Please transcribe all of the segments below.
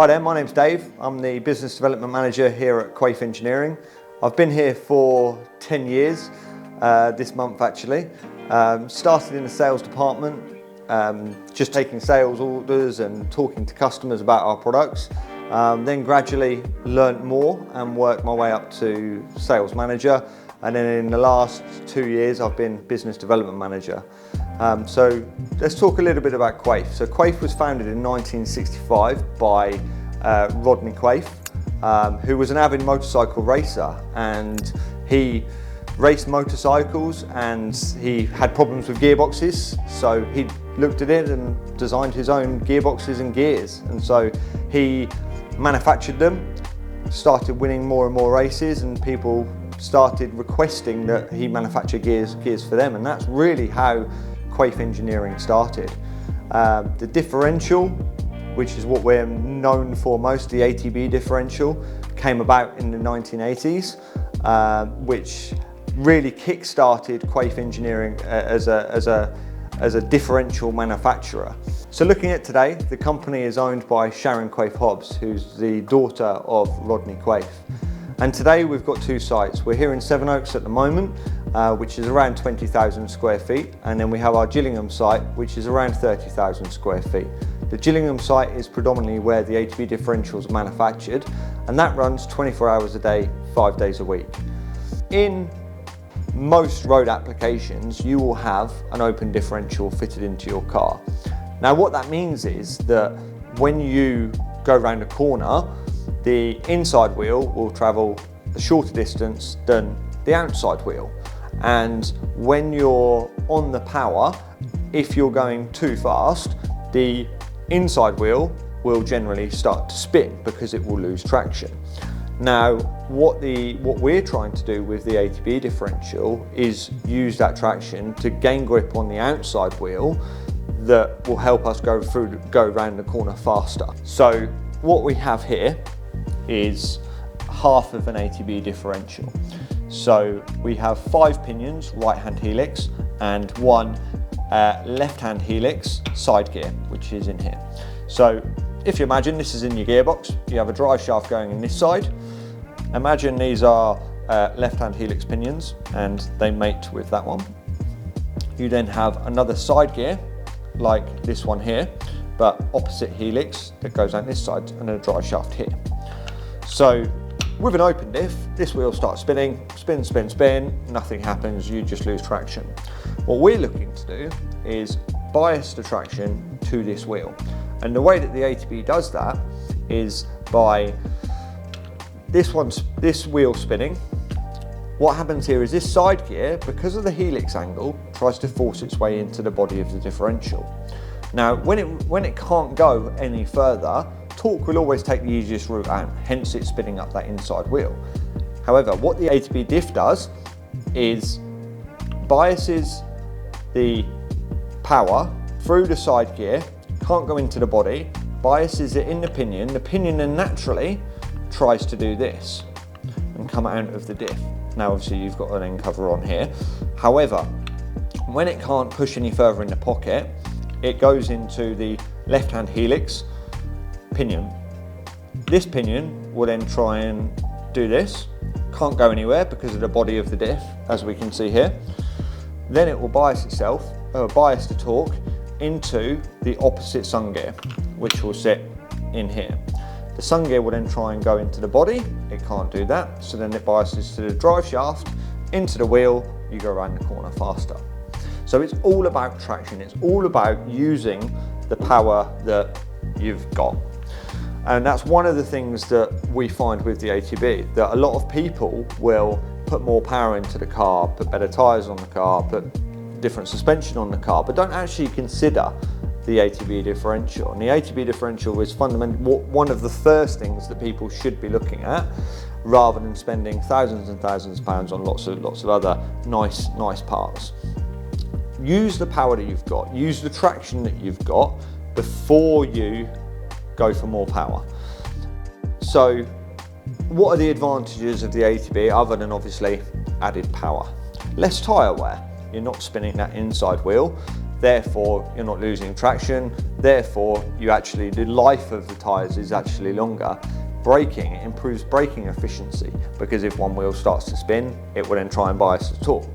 Hi there, my name's Dave. I'm the Business Development Manager here at Quaife Engineering. I've been here for 10 years, this month actually. Started in the sales department, just taking sales orders and talking to customers about our products. Then gradually learnt more and worked my way up to sales manager. And then in the last 2 years, I've been Business Development Manager. So let's talk a little bit about Quaife. So Quaife was founded in 1965 by Rodney Quaife, who was an avid motorcycle racer, and he raced motorcycles and he had problems with gearboxes. So he looked at it and designed his own gearboxes and gears. And so he manufactured them, started winning more and more races, and people started requesting that he manufacture gears for them, and that's really how Quaife Engineering started. The differential, which is what we're known for most, the ATB differential, came about in the 1980s, which really kick-started Quaife Engineering as a differential manufacturer. So looking at today, the company is owned by Sharon Quaife Hobbs, who's the daughter of Rodney Quaife. And today we've got two sites. We're here in Sevenoaks at the moment, which is around 20,000 square feet. And then we have our Gillingham site, which is around 30,000 square feet. The Gillingham site is predominantly where the ATB differentials are manufactured, and that runs 24 hours a day, 5 days a week. In most road applications, you will have an open differential fitted into your car. Now what that means is that when you go around a corner, the inside wheel will travel a shorter distance than the outside wheel. And when you're on the power, if you're going too fast, the inside wheel will generally start to spin because it will lose traction. Now, what we're trying to do with the ATB differential is use that traction to gain grip on the outside wheel that will help us go around the corner faster. So what we have here is half of an ATB differential. So we have 5 pinions, right-hand helix, and 1 left-hand helix side gear, which is in here. So if you imagine this is in your gearbox, you have a drive shaft going in this side. Imagine these are left-hand helix pinions and they mate with that one. You then have another side gear like this one here, but opposite helix that goes out this side, and a drive shaft here. So with an open diff, this wheel starts spinning, spin, spin, spin, nothing happens, you just lose traction. What we're looking to do is bias the traction to this wheel. And the way that the ATB does that is by this wheel spinning. What happens here is this side gear, because of the helix angle, tries to force its way into the body of the differential. Now, when it can't go any further, torque will always take the easiest route out, hence it's spinning up that inside wheel. However, what the ATB diff does is biases the power through the side gear, can't go into the body, biases it in the pinion then naturally tries to do this and come out of the diff. Now obviously you've got an end cover on here. However, when it can't push any further in the pocket, it goes into the left-hand helix pinion. This pinion will then try and do this, can't go anywhere because of the body of the diff, as we can see here. Then it will bias the torque into the opposite sun gear, which will sit in here. The sun gear will then try and go into the body, it can't do that, so then it biases to the drive shaft, into the wheel, you go around the corner faster. So it's all about traction, it's all about using the power that you've got. And that's one of the things that we find with the ATB, that a lot of people will put more power into the car, put better tyres on the car, put different suspension on the car, but don't actually consider the ATB differential. And the ATB differential is fundamentally one of the first things that people should be looking at, rather than spending thousands and thousands of pounds on lots of other nice parts. Use the power that you've got, use the traction that you've got before you go for more power. So what are the advantages of the ATB other than obviously added power? Less tyre wear, you're not spinning that inside wheel. therefore you're not losing traction, therefore the life of the tyres is actually longer. Braking, it improves braking efficiency, because if one wheel starts to spin, it will then try and bias the torque.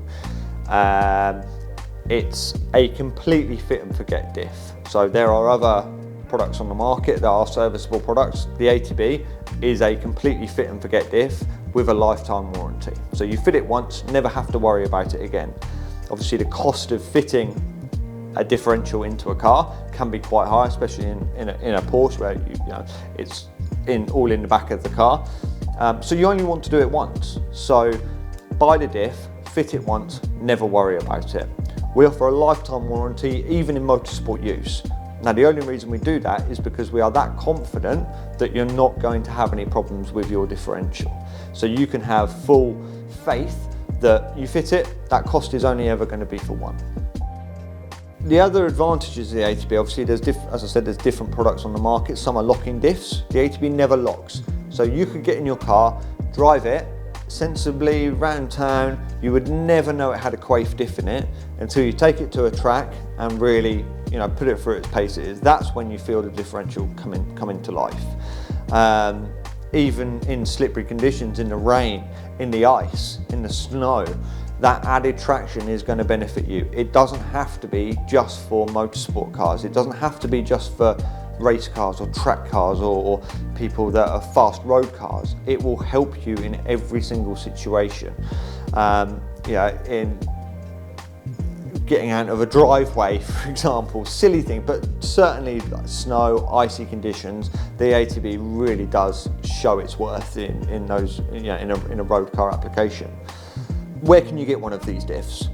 It's a completely fit and forget diff. So there are other products on the market that are serviceable products. The ATB is a completely fit and forget diff with a lifetime warranty. So you fit it once, never have to worry about it again. Obviously the cost of fitting a differential into a car can be quite high, especially in a Porsche where it's all in the back of the car. So you only want to do it once. So buy the diff, fit it once, never worry about it. We offer a lifetime warranty even in motorsport use. Now the only reason we do that is because we are that confident that you're not going to have any problems with your differential. So you can have full faith that you fit it, that cost is only ever going to be for one. The other advantages of the ATB, obviously as I said, there's different products on the market. Some are locking diffs. The ATB never locks. So you could get in your car, drive it sensibly around town. You would never know it had a Quaife diff in it until you take it to a track and really put it through its paces. That's when you feel the differential come into life. Even in slippery conditions, in the rain, in the ice, in the snow, that added traction is going to benefit you. It doesn't have to be just for motorsport cars. It doesn't have to be just for race cars or track cars or people that are fast road cars. It will help you in every single situation. In getting out of a driveway, for example, silly thing, but certainly like snow, icy conditions, the ATB really does show its worth in a road car application. Where can you get one of these diffs?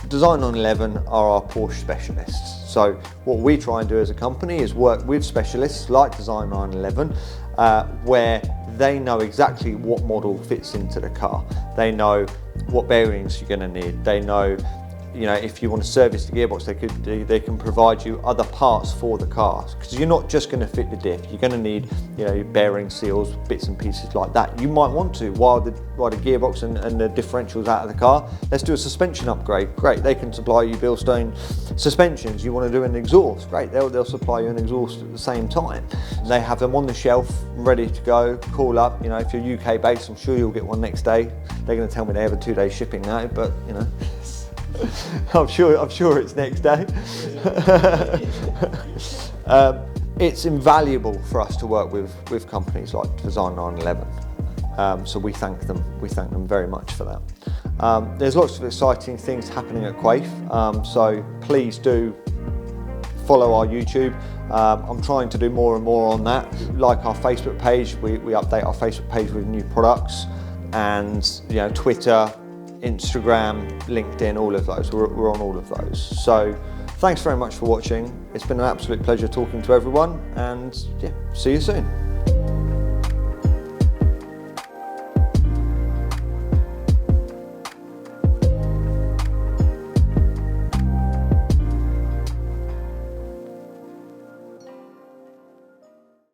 Design 911 are our Porsche specialists. So what we try and do as a company is work with specialists like Design 911, where they know exactly what model fits into the car. They know what bearings you're going to need. They know, if you want to service the gearbox, they can provide you other parts for the car, because you're not just going to fit the diff. You're going to need, bearing seals, bits and pieces like that. You might want to while the gearbox and the differentials out of the car. Let's do a suspension upgrade. Great, they can supply you Bilstone suspensions. You want to do an exhaust? Great, they'll supply you an exhaust at the same time. They have them on the shelf, ready to go. Call up. If you're UK based, I'm sure you'll get one next day. They're going to tell me they have a 2-day shipping now, but I'm sure it's next day. It's invaluable for us to work with companies like Design 911. So we thank them very much for that. There's lots of exciting things happening at Quaife, so please do follow our YouTube. I'm trying to do more and more on that. Like our Facebook page, we update our Facebook page with new products, and Twitter, Instagram, LinkedIn, all of those. We're on all of those. So thanks very much for watching. It's been an absolute pleasure talking to everyone, and see you soon.